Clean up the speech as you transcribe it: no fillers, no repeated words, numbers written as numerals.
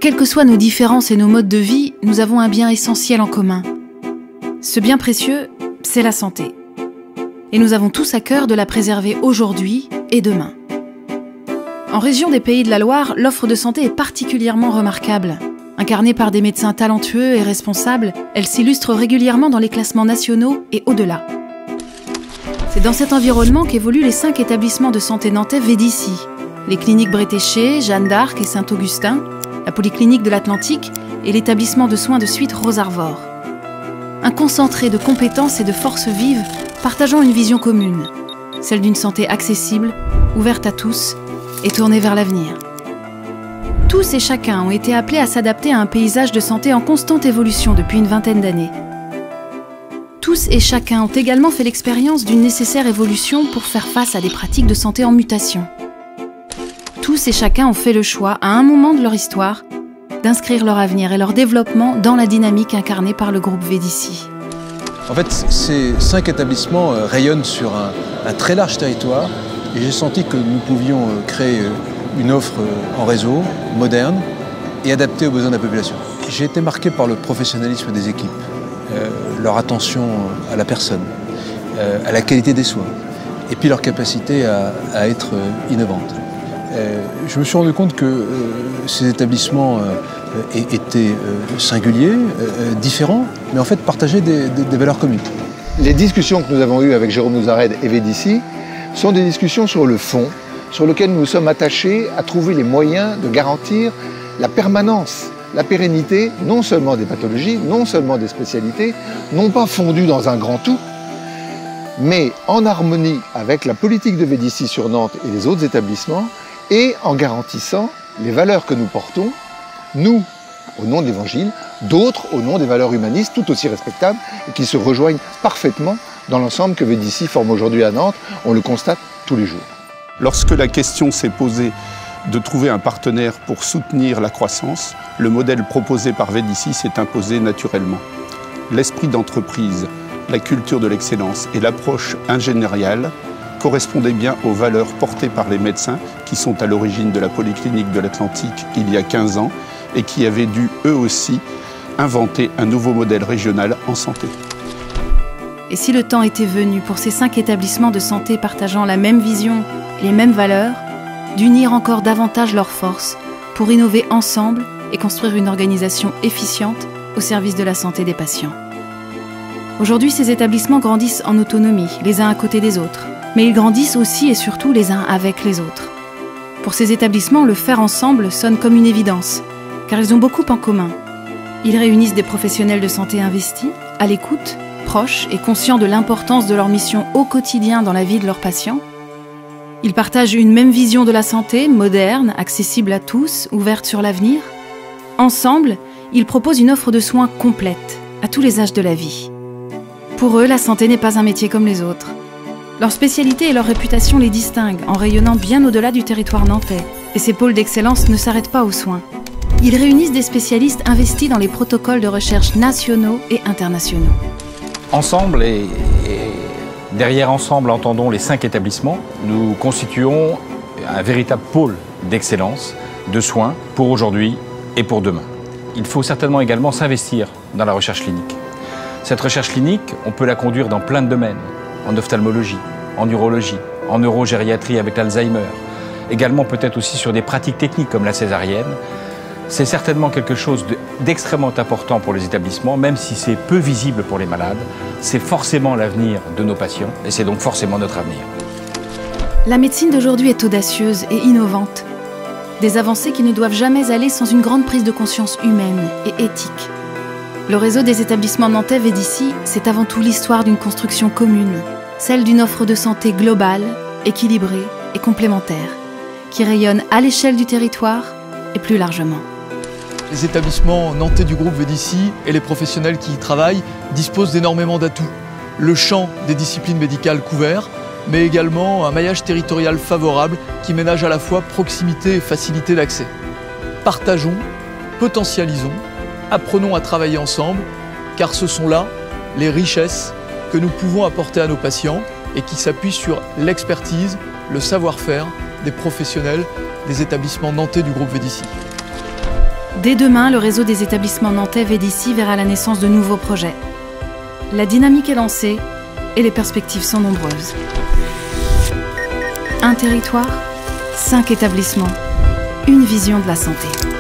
Quelles que soient nos différences et nos modes de vie, nous avons un bien essentiel en commun. Ce bien précieux, c'est la santé. Et nous avons tous à cœur de la préserver aujourd'hui et demain. En région des Pays de la Loire, l'offre de santé est particulièrement remarquable. Incarnée par des médecins talentueux et responsables, elle s'illustre régulièrement dans les classements nationaux et au-delà. C'est dans cet environnement qu'évoluent les 5 établissements de santé nantais Védici, les cliniques Bretéché, Jeanne d'Arc et Saint-Augustin, la polyclinique de l'Atlantique et l'établissement de soins de suite Rose-Arvor. Un concentré de compétences et de forces vives partageant une vision commune, celle d'une santé accessible, ouverte à tous et tournée vers l'avenir. Tous et chacun ont été appelés à s'adapter à un paysage de santé en constante évolution depuis une vingtaine d'années. Tous et chacun ont également fait l'expérience d'une nécessaire évolution pour faire face à des pratiques de santé en mutation. Tous et chacun ont fait le choix, à un moment de leur histoire, d'inscrire leur avenir et leur développement dans la dynamique incarnée par le groupe Védici. En fait, ces 5 établissements rayonnent sur un très large territoire et j'ai senti que nous pouvions créer une offre en réseau, moderne et adaptée aux besoins de la population. J'ai été marqué par le professionnalisme des équipes, leur attention à la personne, à la qualité des soins et puis leur capacité à être innovantes. Je me suis rendu compte que ces établissements étaient singuliers, différents, mais en fait partageaient des valeurs communes. Les discussions que nous avons eues avec Jérôme Nouzarède et Védici sont des discussions sur le fond, sur lequel nous sommes attachés à trouver les moyens de garantir la permanence, la pérennité, non seulement des pathologies, non seulement des spécialités, non pas fondues dans un grand tout, mais en harmonie avec la politique de Védici sur Nantes et les autres établissements, et en garantissant les valeurs que nous portons, nous, au nom de l'Évangile, d'autres au nom des valeurs humanistes, tout aussi respectables, et qui se rejoignent parfaitement dans l'ensemble que Védici forme aujourd'hui à Nantes. On le constate tous les jours. Lorsque la question s'est posée de trouver un partenaire pour soutenir la croissance, le modèle proposé par Védici s'est imposé naturellement. L'esprit d'entreprise, la culture de l'excellence et l'approche ingénieriale correspondaient bien aux valeurs portées par les médecins qui sont à l'origine de la polyclinique de l'Atlantique il y a 15 ans et qui avaient dû eux aussi inventer un nouveau modèle régional en santé. Et si le temps était venu pour ces 5 établissements de santé partageant la même vision et les mêmes valeurs, d'unir encore davantage leurs forces pour innover ensemble et construire une organisation efficiente au service de la santé des patients. Aujourd'hui, ces établissements grandissent en autonomie, les uns à côté des autres, mais ils grandissent aussi et surtout les uns avec les autres. Pour ces établissements, le faire ensemble sonne comme une évidence, car ils ont beaucoup en commun. Ils réunissent des professionnels de santé investis, à l'écoute, proches et conscients de l'importance de leur mission au quotidien dans la vie de leurs patients. Ils partagent une même vision de la santé, moderne, accessible à tous, ouverte sur l'avenir. Ensemble, ils proposent une offre de soins complète, à tous les âges de la vie. Pour eux, la santé n'est pas un métier comme les autres. Leur spécialité et leur réputation les distinguent en rayonnant bien au-delà du territoire nantais. Et ces pôles d'excellence ne s'arrêtent pas aux soins. Ils réunissent des spécialistes investis dans les protocoles de recherche nationaux et internationaux. Ensemble et derrière Ensemble, entendons les 5 établissements, nous constituons un véritable pôle d'excellence, de soins pour aujourd'hui et pour demain. Il faut certainement également s'investir dans la recherche clinique. Cette recherche clinique, on peut la conduire dans plein de domaines, en ophtalmologie, en urologie, en neurogériatrie avec l'Alzheimer, également peut-être aussi sur des pratiques techniques comme la césarienne. C'est certainement quelque chose d'extrêmement important pour les établissements, même si c'est peu visible pour les malades. C'est forcément l'avenir de nos patients et c'est donc forcément notre avenir. La médecine d'aujourd'hui est audacieuse et innovante. Des avancées qui ne doivent jamais aller sans une grande prise de conscience humaine et éthique. Le réseau des établissements nantais Védici, c'est avant tout l'histoire d'une construction commune, celle d'une offre de santé globale, équilibrée et complémentaire, qui rayonne à l'échelle du territoire et plus largement. Les établissements nantais du groupe Védici et les professionnels qui y travaillent disposent d'énormément d'atouts. Le champ des disciplines médicales couvert, mais également un maillage territorial favorable qui ménage à la fois proximité et facilité d'accès. Partageons, potentialisons, apprenons à travailler ensemble, car ce sont là les richesses que nous pouvons apporter à nos patients et qui s'appuient sur l'expertise, le savoir-faire des professionnels des établissements nantais du groupe Védici. Dès demain, le réseau des établissements nantais VDici verra la naissance de nouveaux projets. La dynamique est lancée et les perspectives sont nombreuses. Un territoire, 5 établissements, une vision de la santé.